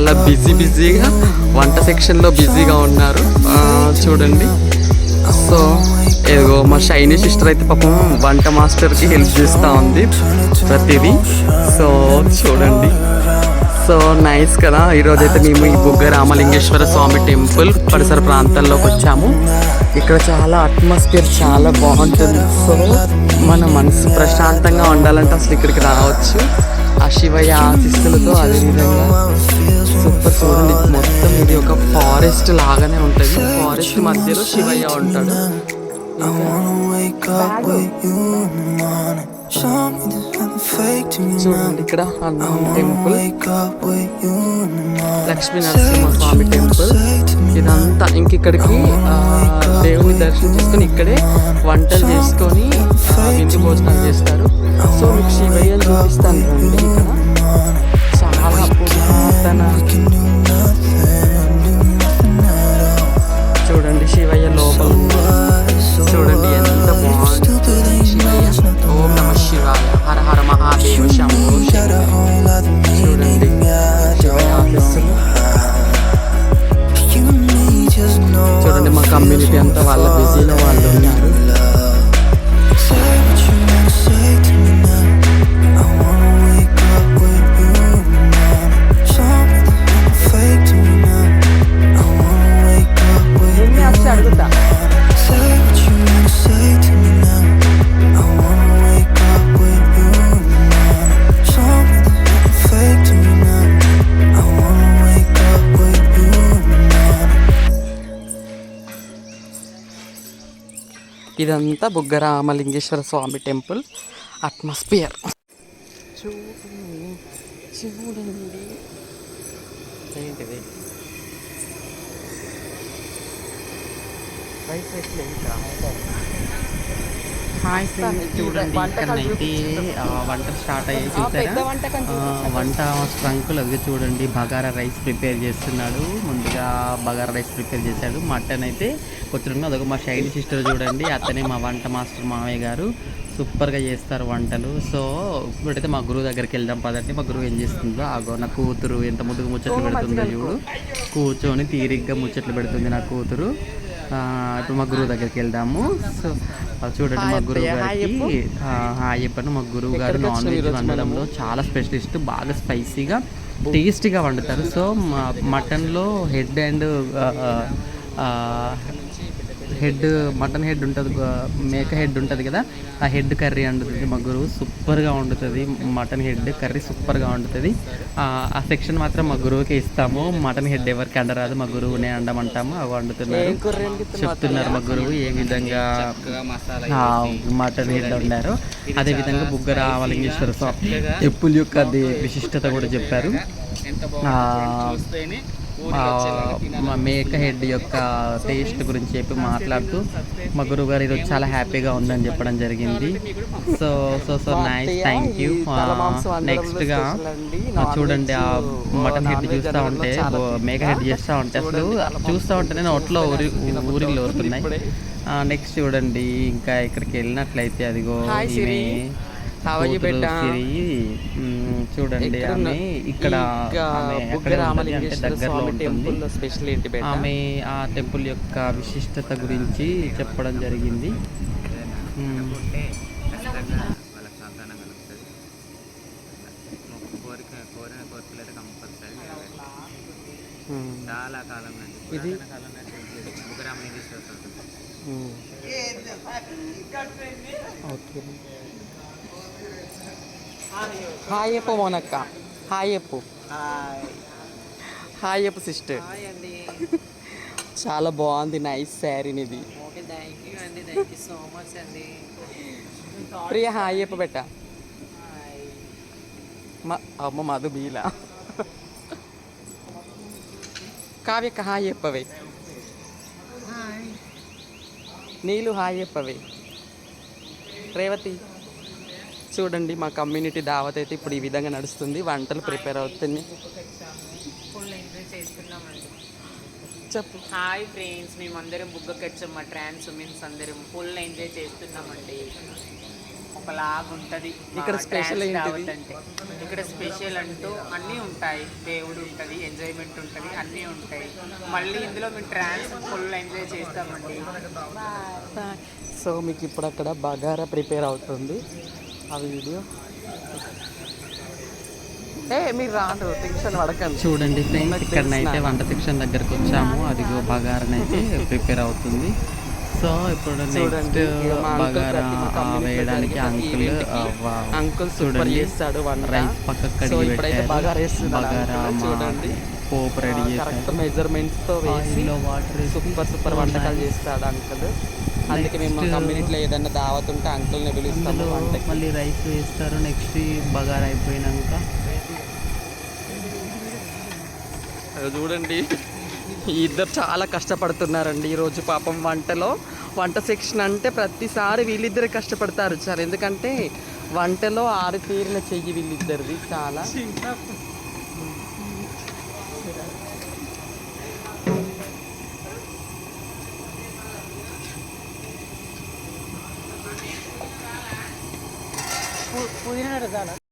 చాలా బిజీగా వంట సెక్షన్లో బిజీగా ఉన్నారు. చూడండి. సో ఏదో మా షైనీ సిస్టర్ అయితే పాపం వంట మాస్టర్కి హెల్ప్ చేస్తూ ఉంది ప్రతిదీ. సో చూడండి. సో నైస్ కదా. ఈరోజైతే మేము ఈ బుగ్గ రామలింగేశ్వర స్వామి టెంపుల్ పరిసర ప్రాంతాల్లోకి వచ్చాము. ఇక్కడ చాలా అట్మాస్ఫియర్ చాలా బాగుంటుంది. సో మన మనసు ప్రశాంతంగా ఉండాలంటే అసలు ఇక్కడికి రావచ్చు. ఆ శివయ్య ఆశీస్సులతో. అదేవిధంగా సూపర్. చూడండి, మొత్తం ఇది ఒక ఫారెస్ట్ లాగానే ఉంటుంది. ఫారెస్ట్ మధ్యలో శివయ్య ఉంటాడు. చూడండి, ఇక్కడ హనుమాన్ టెంపుల్, లక్ష్మీ నరసింహస్వామి టెంపుల్. ఇదంతా ఇంకిక్కడికి దేవుని దర్శనం చేసుకొని ఇక్కడే వంటలు చేసుకొని విందు భోజనాలు చేస్తారు. సో మీకు శివయ్యను చూపిస్తాను రండి. ఇక్కడ చాలా పురాతన. చూడండి శివయ్య లోపల. చూడండి ఎంత బాగుంటుంది శివయ్య. ఓం నమః శివాయ, హర హర మహాదేవ శంభో శంకర. చూడండి శివయ్య ఆశీస్సులు. చూడండి మా కమ్యూనిటీ అంతా వాళ్ళ బిజీలో వాళ్ళు ఉన్నారు. అడుగుతా. ఇదంతా బుగ్గ రామలింగేశ్వర స్వామి టెంపుల్ అట్మాస్ఫియర్. చూడండి ఏంటిది చూడండి. ఇక్కడనైతే వంటలు స్టార్ట్ అయ్యాయి. చూసారా వంట ట్రంకులు అవి. చూడండి బగారా రైస్ ప్రిపేర్ చేస్తున్నాడు. ముందుగా బగారా రైస్ ప్రిపేర్ చేశాడు. మటన్ అయితే కొంచెం అదొక మా షైనీ సిస్టర్. చూడండి అతనే మా వంట మాస్టర్ మామయ్య గారు. సూపర్గా చేస్తారు వంటలు. సో ఇప్పుడైతే మా గురువు దగ్గరికి వెళ్దాం పదండి. మా గురువు ఏం చేస్తుందో ఆగో. నా కూతురు ఎంత ముద్దుగా ముచ్చట్లు పెడుతుందో చూడు. కూర్చొని తీరిగ్గా ముచ్చట్లు పెడుతుంది నా కూతురు. ఇప్పుడు మా గురువు దగ్గరికి వెళ్దాము. సో చూడండి మా గురువు గారికి హాయ్ చెప్పండి. మా గురువు గారు నాన్ వెజ్ వండడంలో చాలా స్పెషలిస్ట్. బాగా స్పైసీగా టేస్టీగా వండుతారు. సో మటన్లో హెడ్ అండ్ మటన్ హెడ్ ఉంటుంది, మేక హెడ్ ఉంటుంది కదా, ఆ హెడ్ కర్రీ వండుతుంది మా గురువు. సూపర్గా వండుతుంది మటన్ హెడ్ కర్రీ. సూపర్గా వండుతుంది. ఆ సెక్షన్ మాత్రం మా గురువుకే ఇస్తాము. మటన్ హెడ్ ఎవరికి అండరాదు, మా గురువునే అండమంటాము. అవి వండుతున్నారు, చెప్తున్నారు మా గురువు ఏ విధంగా మటన్ హెడ్ వండారు. అదేవిధంగా బుగ్గ రామలింగేశ్వర స్వామి టెంపుల్ యొక్క విశిష్టత కూడా చెప్పారు. మా మేక హెడ్ యొక్క టేస్ట్ గురించి చెప్పి మాట్లాడుతూ మా గురువు గారు ఈరోజు చాలా హ్యాపీగా ఉందని చెప్పడం జరిగింది. So so so nice, thank you. నెక్స్ట్గా చూడండి ఆ మటన్ హెడ్ చూస్తూ ఉంటే, మేక హెడ్ చేస్తూ ఉంటే అసలు చూస్తూ ఉంటేనే నోట్లో ఊరిలో ఊరుతున్నాయి. నెక్స్ట్ చూడండి ఇంకా ఇక్కడికి వెళ్ళినట్లయితే అదిగో చూడండి ఆమె ఇక్కడ దగ్గరలో ఉంటుంది. ఆమె ఆ టెంపుల్ యొక్క విశిష్టత గురించి చెప్పడం జరిగింది. చాలా కాలం ఇది హాయ్ చెప్పు మోనక్క. హాయ్ చెప్పు. హాయ్ చెప్పు సిస్టర్. చాలా బాగుంది, నైస్ శారీ ఇది. ప్రియ హాయ్ చెప్పు బెట్ట. అమ్మ మధు బీలా. కావ్యక్క హాయ్ చెప్పవే. నీళ్ళు హాయ్ చెప్పవే. రేవతి. చూడండి మా కమ్యూనిటీ దావత్ అయితే ఇప్పుడు ఈ విధంగా నడుస్తుంది. వంటలు ప్రిపేర్ అవుతుంది. చెప్పు. హాయ్ ఫ్రెండ్స్, మేమందరం బుగ్గకి వచ్చాం. మా ట్రాన్స్ ఉమెన్స్ అందరం ఫుల్ ఎంజాయ్ చేస్తున్నామండి. ఒకలాగా ఉంటుంది. ఇక్కడ స్పెషల్ ఏంటిది? అంటే ఇక్కడ స్పెషల్ అంటూ అన్నీ ఉంటాయి. దేవుడు ఉంటుంది, ఎంజాయ్మెంట్ ఉంటుంది, అన్నీ ఉంటాయి. మళ్ళీ ఇందులో మేము ట్రాన్స్ ఫుల్ ఎంజాయ్ చేస్తామండి. సో మీకు ఇప్పుడు అక్కడ బగారా ప్రిపేర్ అవుతుంది ఆ వీడియో. మీరు రాను టెన్షన్ పడకండి. చూడండి ఫ్రెండ్స్, ఇక్కడనైతే వంట సెక్షన్ దగ్గరకు వచ్చాము. అదిగో బగారానైతే ప్రిపేర్ అవుతుంది. సో ఇప్పుడు నెక్స్ట్ బగారా వేయడానికి అంకుల్ చూడండి రైస్ పక్కకు కడిగి పెట్టారు. బగారా చూడండి పోపు రెడీ చేసి మెజర్మెంట్స్ తో వేసి వాటర్ సూపర్ వంటకాలు చేస్తాడు అంకుల్. అందుకే మేము కమ్యూనిటీలో ఏదైనా దావత్ ఉంటే అంకుల్ని పిలుస్తాము. మళ్ళీ రైస్ వేస్తారు. నెక్స్ట్ బగారా అయిపోయినాక చూడండి ఇద్దరు చాలా కష్టపడుతున్నారండి ఈరోజు పాపం వంట సెక్షన్ అంటే ప్రతిసారి వీళ్ళిద్దరే కష్టపడతారు సార్. ఎందుకంటే వంటలో ఆరితేరిన చెయ్యి వీళ్ళిద్దరిది చాలా. పుదీనా